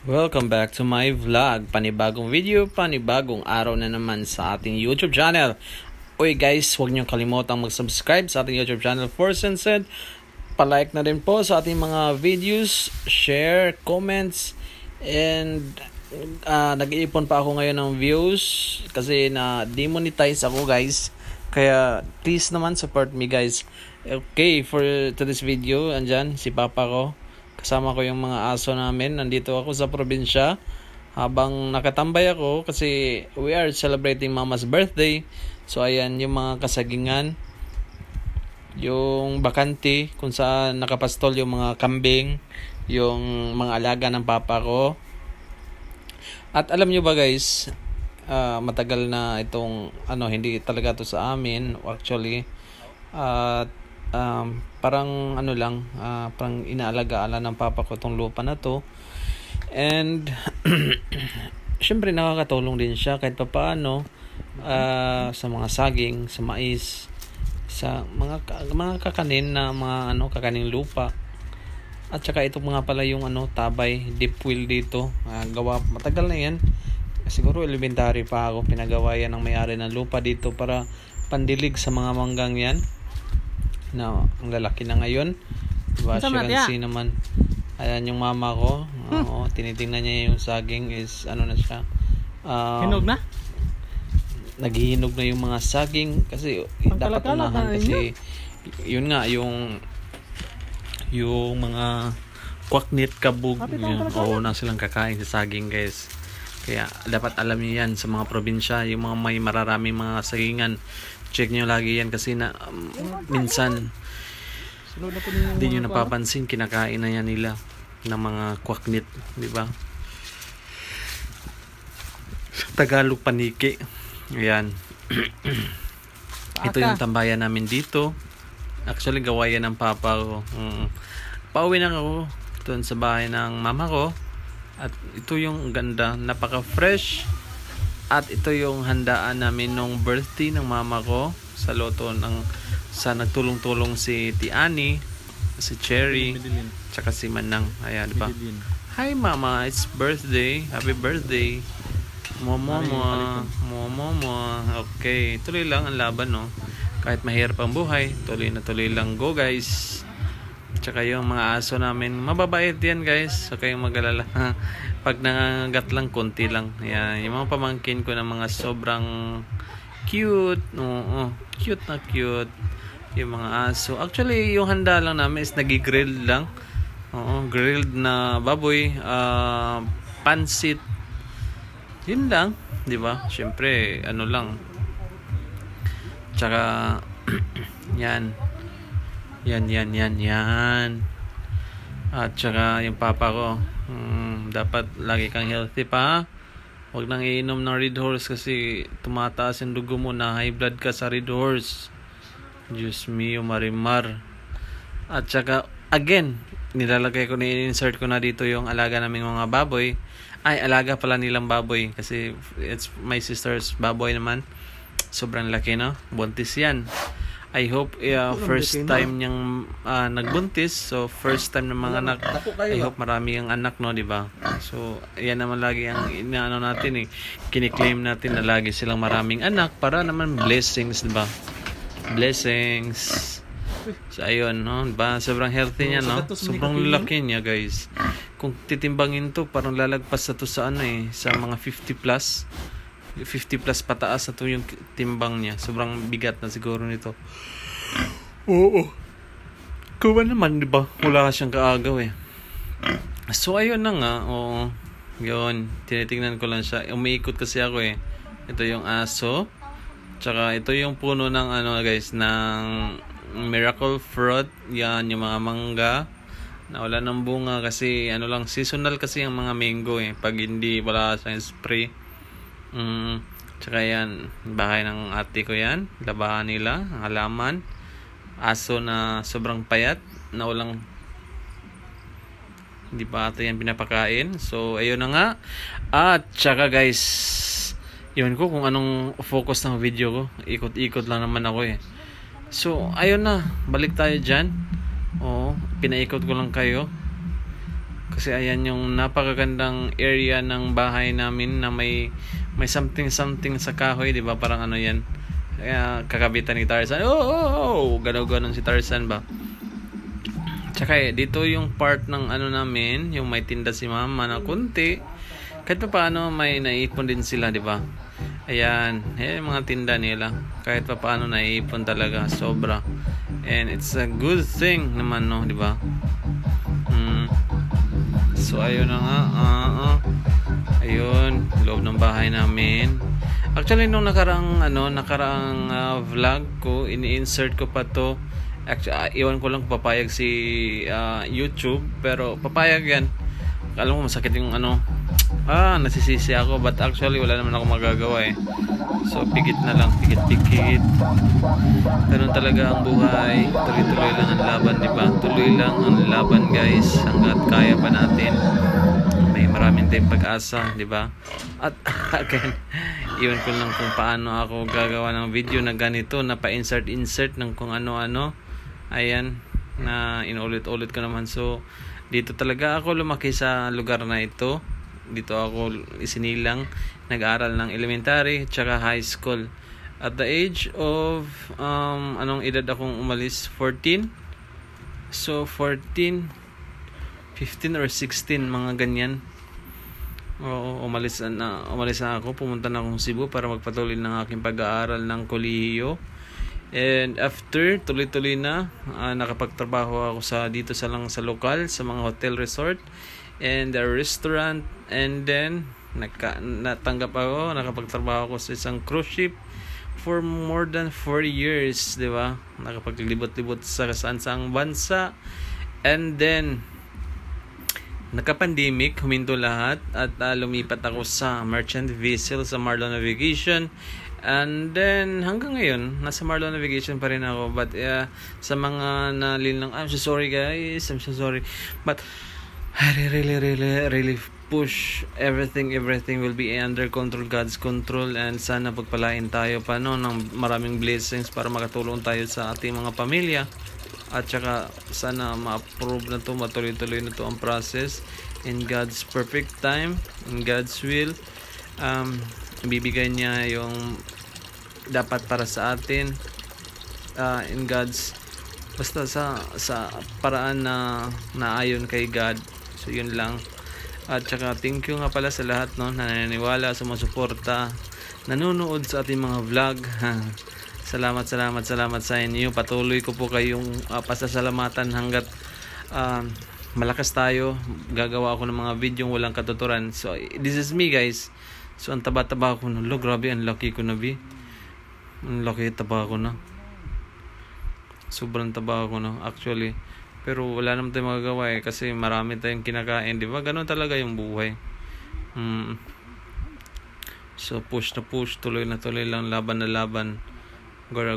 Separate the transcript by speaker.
Speaker 1: Welcome back to my vlog. Panibagong video, panibagong araw na naman sa ating YouTube channel. Uy guys, huwag niyong kalimutang mag-subscribe sa ating YouTube channel for Sunset. Pa-like na rin po sa ating mga videos, share, comments, and nag-iipon pa ako ngayon ng views kasi na demonetize ako guys. Kaya please naman support me guys. Okay, for today's video, andyan si Papa ko. Kasama ko yung mga aso namin. Nandito ako sa probinsya habang nakatambay ako kasi we are celebrating Mama's birthday. So ayan yung mga kasagingan, yung bakante kung saan nakapastol yung mga kambing, yung mga alaga ng papa ko. At alam nyo ba guys, matagal na itong hindi talaga to sa amin actually. Parang parang inaalaga-ala ng papa ko itong lupa na to. And syempre nakakatulong din siya kahit papaano sa mga saging, sa mais, sa mga kakanin na mga kakaning lupa. At saka ito mga pala yung tabay, deep well dito. Gawa matagal na yan. Siguro elementary pa ako, pinagawa yan ng may-ari ng lupa dito para pandilig sa mga manggang yan. Na ang lalaki na ngayon. Diba? Siya naman. Ayan yung mama ko. Tinitingnan niya yung saging is na siya.
Speaker 2: Hinog na?
Speaker 1: Naghihinog na yung mga saging kasi dapat unahan kasi yun nga yung mga kwaknit, kabug na silang kakain sa saging guys. Kaya dapat alam niyo yan sa mga probinsya, yung mga may mararaming mga sagingan. Check nyo lagi yan kasi minsan hindi nyo napapansin, kinakain na yan nila ng mga kwaknit, di ba? Tagalog paniki. Ayan. Ito yung tambayan namin dito. Actually gawa yan ng papa ko. Pauwi na ako doon sa bahay ng mama ko. At ito yung ganda, napaka fresh. At ito yung handaan namin nung birthday ng mama ko sa loto sa nagtulong-tulong si Tiani, si Cherry, tsaka si Manang. Ayan, diba? Hi mama, it's birthday. Happy birthday. Momo. Okay, tuloy lang ang laban, no? Kahit mahirap ang buhay, tuloy na tuloy lang. Go guys. Tsaka yung mga aso namin, mababait yan guys. So kayong mag-alala. Pag nangagat lang, konti lang. Yan. Yung mga pamangkin ko na mga sobrang cute. Cute na cute. Yung mga aso. Actually, yung handa lang namin is nag-grill lang. Grilled na baboy. Pansit. Yun lang. Diba? Siyempre, lang. Tsaka, yan. Yan. At saka yung papa ko, dapat lagi kang healthy pa. Huwag nang iinom ng Red Horse kasi tumataas yung dugo mo, na high blood ka sa Red Horse. Diyos mio, marimar. At saka again, nilalagay ko, ni-insert ko na dito yung alaga naming mga baboy. Ay, alaga pala nilang baboy kasi it's my sister's baboy naman. Sobrang laki, no? Buntis yan. I hope first time niyang nagbuntis. So first time ng mga anak. I hope marami ang anak, no, di ba? So yan naman lagi ang natin kiniklaim natin na lagi silang maraming anak para naman blessings, di ba? Blessings. So ayun, no, di ba? Sobrang healthy niya, no? Sobrang laki niya, guys. Kung titimbangin to, parang lalagpas na to sa sa mga 50 plus. 50 plus pataas na to yung timbang niya. Sobrang bigat na siguro nito. Oo. Kuha naman, di ba? Wala siyang kaagaw eh. So, ayun na nga. Oo. Yun. Tinitingnan ko lang siya. Umiikot kasi ako eh. Ito yung aso. Tsaka ito yung puno ng guys, ng miracle fruit. Yan, yung mga mangga. Na wala ng bunga kasi lang, seasonal kasi yung mga mango eh. Pag hindi, wala siyang spray. Tsaka yan, bahay ng ate ko yan, labahan nila, ang halaman, aso na sobrang payat, na walang, hindi pa ata yan pinapakain. So ayun na nga. At tsaka guys, yun ko kung anong focus ng video ko, ikot-ikot lang naman ako eh. So ayun na, balik tayo dyan. Pinaikot ko lang kayo Kasi ayan yung napakagandang area ng bahay namin na may something sa kahoy, di ba? Parang ano yan. Kaya kakabitan ni Tarzan. Gano'n si Tarzan ba? Tsaka dito yung part ng ano namin, yung may tinda si mama na kunti. Kahit pa paano may naipon din sila, di ba? Ayan, yung mga tinda nila. Kahit pa paano naipon talaga, sobra. And it's a good thing naman, no, di ba? So ayun na nga, ayun, loob ng bahay namin. Actually nung nakaraang vlog ko, ini-insert ko pa to. Actually, iwan ko lang papayag si YouTube, pero papayag yan. Alam mo masakit yung nasisisi ako, but actually wala naman ako magagawa eh. So pigit na lang, pigit. Ganun talaga ang buhay. Tuloy-tuloy lang ang laban, di ba? Tuloy lang ang laban, guys, hanggat kaya pa natin. May maraming tayong pag-asa, di ba? At again, iwan ko lang kung paano ako gagawa ng video na ganito, na pa-insert ng kung ano-ano. Ayan, na inulit-ulit ko naman. So dito talaga ako lumaki sa lugar na ito. Dito ako isinilang, nag-aaral ng elementary tsaka high school. At the age of anong edad akong umalis? 14. So 14, 15 or 16, mga ganyan. Oo, umalis na ako. Pumunta na akong Cebu para magpatuloy ng aking pag-aaral ng kolehiyo. And after, tuloy-tuloy na nakapagtrabaho ako dito sa lokal, sa mga hotel resort and the restaurant, and then nakapagtrabaho ako sa isang cruise ship for more than 4 years, di ba? Nakapaglibot-libot sa saan-saang bansa, and then naka-pandemic, huminto lahat at lumipat ako sa merchant vessel sa Marlon Navigation. And then hanggang ngayon nasa Marlon Navigation pa rin ako, but sa mga nalilang, I'm so sorry guys, I'm so sorry, but I really push everything will be under control, God's control, and sana pagpalain tayo pa ng maraming blessings para makatulong tayo sa ating mga pamilya, at saka sana ma-approve na to, matuloy-tuloy na to ang process in God's perfect time, in God's will. Ibibigay niya yung dapat para sa atin, in God's, basta sa paraan na naayon kay God. So yun lang. At saka thank you nga pala sa lahat na naniniwala, sumusuporta, nanonood sa ating mga vlog. Salamat sa inyo. Patuloy ko po kayong pasasalamatan hanggat malakas tayo. Gagawa ako ng mga video walang katuturan. So this is me, guys. So ang taba-taba ko na. Grabe, ang laki ko na, ang laki taba ko na. Sobrang taba ko na actually. Pero wala naman tayong magagawa kasi marami tayong kinakain, di ba? Ganun talaga yung buhay. So push na push, tuloy na tuloy lang, laban na laban. Gora.